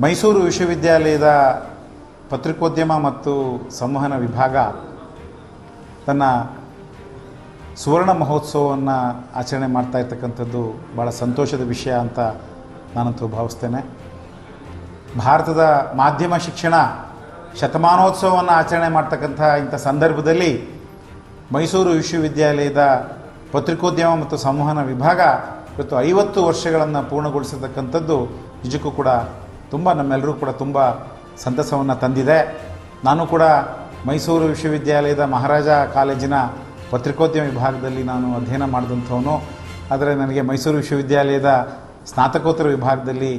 ಮೈಸೂರು ವಿಶ್ವವಿದ್ಯಾಲಯದ ಪತ್ರಿಕೋದ್ಯಮ ಮತ್ತು ಸಂವಹನ ವಿಭಾಗ ತನ್ನ ಸುವರ್ಣ ಮಹೋತ್ಸವವನ್ನು ಆಚರಣೆ ಮಾಡ್ತಾ ಇರ್ತಕ್ಕಂಥದ್ದು ಭಾಳ ಸಂತೋಷದ ವಿಷಯ ಅಂತ ನಾನಂತೂ ಭಾವಿಸ್ತೇನೆ. ಭಾರತದ ಮಾಧ್ಯಮ ಶಿಕ್ಷಣ ಶತಮಾನೋತ್ಸವವನ್ನು ಆಚರಣೆ ಮಾಡ್ತಕ್ಕಂಥ ಇಂಥ ಸಂದರ್ಭದಲ್ಲಿ ಮೈಸೂರು ವಿಶ್ವವಿದ್ಯಾಲಯದ ಪತ್ರಿಕೋದ್ಯಮ ಮತ್ತು ಸಂವಹನ ವಿಭಾಗ ಇವತ್ತು 50 ವರ್ಷಗಳನ್ನು ಪೂರ್ಣಗೊಳಿಸಿರ್ತಕ್ಕಂಥದ್ದು ನಿಜಕ್ಕೂ ಕೂಡ ನಮ್ಮೆಲ್ಲರೂ ಕೂಡ ತುಂಬ ಸಂತಸವನ್ನು ತಂದಿದೆ. ನಾನು ಕೂಡ ಮೈಸೂರು ವಿಶ್ವವಿದ್ಯಾಲಯದ ಮಹಾರಾಜ ಕಾಲೇಜಿನ ಪತ್ರಿಕೋದ್ಯಮ ವಿಭಾಗದಲ್ಲಿ ನಾನು ಅಧ್ಯಯನ ಮಾಡಿದಂಥವನು. ಆದರೆ ನನಗೆ ಮೈಸೂರು ವಿಶ್ವವಿದ್ಯಾಲಯದ ಸ್ನಾತಕೋತ್ತರ ವಿಭಾಗದಲ್ಲಿ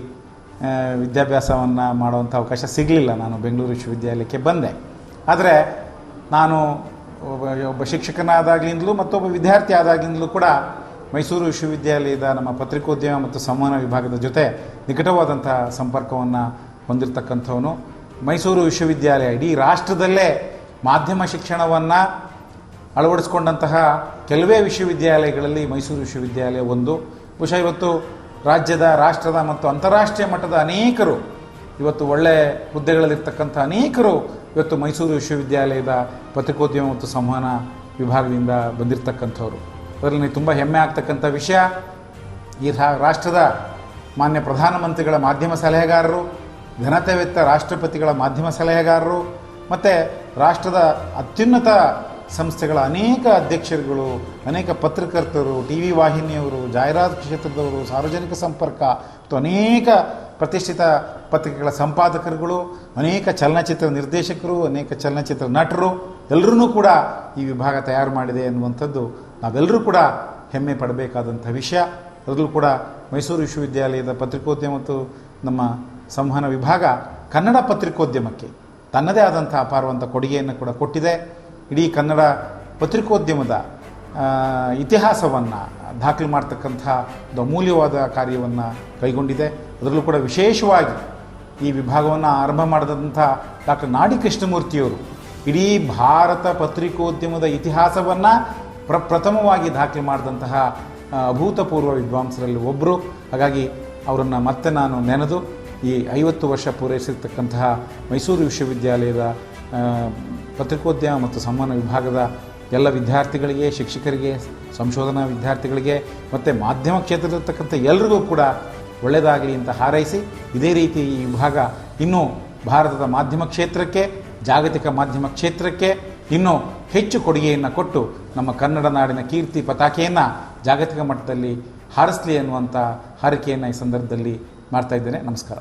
ವಿದ್ಯಾಭ್ಯಾಸವನ್ನು ಮಾಡುವಂಥ ಅವಕಾಶ ಸಿಗಲಿಲ್ಲ. ನಾನು ಬೆಂಗಳೂರು ವಿಶ್ವವಿದ್ಯಾಲಯಕ್ಕೆ ಬಂದೆ. ಆದರೆ ನಾನು ಒಬ್ಬ ಶಿಕ್ಷಕನಾದಾಗಲಿಂದಲೂ ಮತ್ತೊಬ್ಬ ವಿದ್ಯಾರ್ಥಿ ಆದಾಗಿಂದಲೂ ಕೂಡ ಮೈಸೂರು ವಿಶ್ವವಿದ್ಯಾಲಯದ ನಮ್ಮ ಪತ್ರಿಕೋದ್ಯಮ ಮತ್ತು ಸಂವಹನ ವಿಭಾಗದ ಜೊತೆ ನಿಕಟವಾದಂಥ ಸಂಪರ್ಕವನ್ನು ಹೊಂದಿರತಕ್ಕಂಥವನು. ಮೈಸೂರು ವಿಶ್ವವಿದ್ಯಾಲಯ ಇಡೀ ರಾಷ್ಟ್ರದಲ್ಲೇ ಮಾಧ್ಯಮ ಶಿಕ್ಷಣವನ್ನು ಅಳವಡಿಸ್ಕೊಂಡಂತಹ ಕೆಲವೇ ವಿಶ್ವವಿದ್ಯಾಲಯಗಳಲ್ಲಿ ಮೈಸೂರು ವಿಶ್ವವಿದ್ಯಾಲಯ ಒಂದು. ಬಹುಶಃ ಇವತ್ತು ರಾಜ್ಯದ, ರಾಷ್ಟ್ರದ ಮತ್ತು ಅಂತಾರಾಷ್ಟ್ರೀಯ ಮಟ್ಟದ ಅನೇಕರು, ಇವತ್ತು ಒಳ್ಳೆಯ ಹುದ್ದೆಗಳಲ್ಲಿರ್ತಕ್ಕಂಥ ಅನೇಕರು ಇವತ್ತು ಮೈಸೂರು ವಿಶ್ವವಿದ್ಯಾಲಯದ ಪತ್ರಿಕೋದ್ಯಮ ಮತ್ತು ಸಂವಹನ ವಿಭಾಗದಿಂದ ಬಂದಿರತಕ್ಕಂಥವ್ರು. ಅದರಲ್ಲಿ ತುಂಬ ಹೆಮ್ಮೆ ಆಗ್ತಕ್ಕಂಥ ವಿಷಯ, ಈ ರಾಷ್ಟ್ರದ ಮಾನ್ಯ ಪ್ರಧಾನಮಂತ್ರಿಗಳ ಮಾಧ್ಯಮ ಸಲಹೆಗಾರರು, ಘನತೆವೆತ್ತ ರಾಷ್ಟ್ರಪತಿಗಳ ಮಾಧ್ಯಮ ಸಲಹೆಗಾರರು ಮತ್ತು ರಾಷ್ಟ್ರದ ಅತ್ಯುನ್ನತ ಸಂಸ್ಥೆಗಳ ಅನೇಕ ಅಧ್ಯಕ್ಷರುಗಳು, ಅನೇಕ ಪತ್ರಕರ್ತರು, ಟಿ ವಿ ವಾಹಿನಿಯವರು, ಜಾಹೀರಾತು ಕ್ಷೇತ್ರದವರು, ಸಾರ್ವಜನಿಕ ಸಂಪರ್ಕ ಮತ್ತು ಅನೇಕ ಪ್ರತಿಷ್ಠಿತ ಪತ್ರಿಕೆಗಳ ಸಂಪಾದಕರುಗಳು, ಅನೇಕ ಚಲನಚಿತ್ರ ನಿರ್ದೇಶಕರು, ಅನೇಕ ಚಲನಚಿತ್ರ ನಟರು ಎಲ್ಲರೂ ಕೂಡ ಈ ವಿಭಾಗ ತಯಾರು ಮಾಡಿದೆ ಎನ್ನುವಂಥದ್ದು ನಾವೆಲ್ಲರೂ ಕೂಡ ಹೆಮ್ಮೆ ಪಡಬೇಕಾದಂಥ ವಿಷಯ. ಅದರಲ್ಲೂ ಕೂಡ ಮೈಸೂರು ವಿಶ್ವವಿದ್ಯಾಲಯದ ಪತ್ರಿಕೋದ್ಯಮ ಮತ್ತು ನಮ್ಮ ಸಂವಹನ ವಿಭಾಗ ಕನ್ನಡ ಪತ್ರಿಕೋದ್ಯಮಕ್ಕೆ ತನ್ನದೇ ಆದಂಥ ಅಪಾರವಂಥ ಕೊಡುಗೆಯನ್ನು ಕೂಡ ಕೊಟ್ಟಿದೆ. ಇಡೀ ಕನ್ನಡ ಪತ್ರಿಕೋದ್ಯಮದ ಇತಿಹಾಸವನ್ನು ದಾಖಲು ಮಾಡ್ತಕ್ಕಂಥ ಒಂದು ಅಮೂಲ್ಯವಾದ ಕಾರ್ಯವನ್ನು ಕೈಗೊಂಡಿದೆ. ಅದರಲ್ಲೂ ಕೂಡ ವಿಶೇಷವಾಗಿ ಈ ವಿಭಾಗವನ್ನು ಆರಂಭ ಮಾಡಿದಂಥ ಡಾಕ್ಟರ್ ನಾಡಿ ಕೃಷ್ಣಮೂರ್ತಿಯವರು ಇಡೀ ಭಾರತ ಪತ್ರಿಕೋದ್ಯಮದ ಇತಿಹಾಸವನ್ನು ಪ್ರಥಮವಾಗಿ ದಾಖಲು ಮಾಡಿದಂತಹ ಅಭೂತಪೂರ್ವ ವಿದ್ವಾಂಸರಲ್ಲಿ ಒಬ್ಬರು. ಹಾಗಾಗಿ ಅವರನ್ನು ಮತ್ತೆ ನಾನು ನೆನೆದು ಈ 50 ವರ್ಷ ಪೂರೈಸಿರ್ತಕ್ಕಂತಹ ಮೈಸೂರು ವಿಶ್ವವಿದ್ಯಾಲಯದ ಪತ್ರಿಕೋದ್ಯಮ ಮತ್ತು ಸಂವಹನ ವಿಭಾಗದ ಎಲ್ಲ ವಿದ್ಯಾರ್ಥಿಗಳಿಗೆ, ಶಿಕ್ಷಕರಿಗೆ, ಸಂಶೋಧನಾ ವಿದ್ಯಾರ್ಥಿಗಳಿಗೆ ಮತ್ತು ಮಾಧ್ಯಮ ಕ್ಷೇತ್ರದಲ್ಲಿರ್ತಕ್ಕಂಥ ಎಲ್ರಿಗೂ ಕೂಡ ಒಳ್ಳೆಯದಾಗಲಿ ಅಂತ ಹಾರೈಸಿ, ಇದೇ ರೀತಿ ಈ ವಿಭಾಗ ಇನ್ನೂ ಭಾರತದ ಮಾಧ್ಯಮ ಕ್ಷೇತ್ರಕ್ಕೆ, ಜಾಗತಿಕ ಮಾಧ್ಯಮ ಕ್ಷೇತ್ರಕ್ಕೆ ಇನ್ನೂ ಹೆಚ್ಚು ಕೊಡುಗೆಯನ್ನು ಕೊಟ್ಟು ನಮ್ಮ ಕನ್ನಡ ನಾಡಿನ ಕೀರ್ತಿ ಪತಾಕೆಯನ್ನು ಜಾಗತಿಕ ಮಟ್ಟದಲ್ಲಿ ಹಾರಿಸಲಿ ಅನ್ನುವಂಥ ಹಾರೈಕೆಯನ್ನು ಈ ಸಂದರ್ಭದಲ್ಲಿ ಮಾಡ್ತಾ ಇದ್ದೇನೆ. ನಮಸ್ಕಾರ.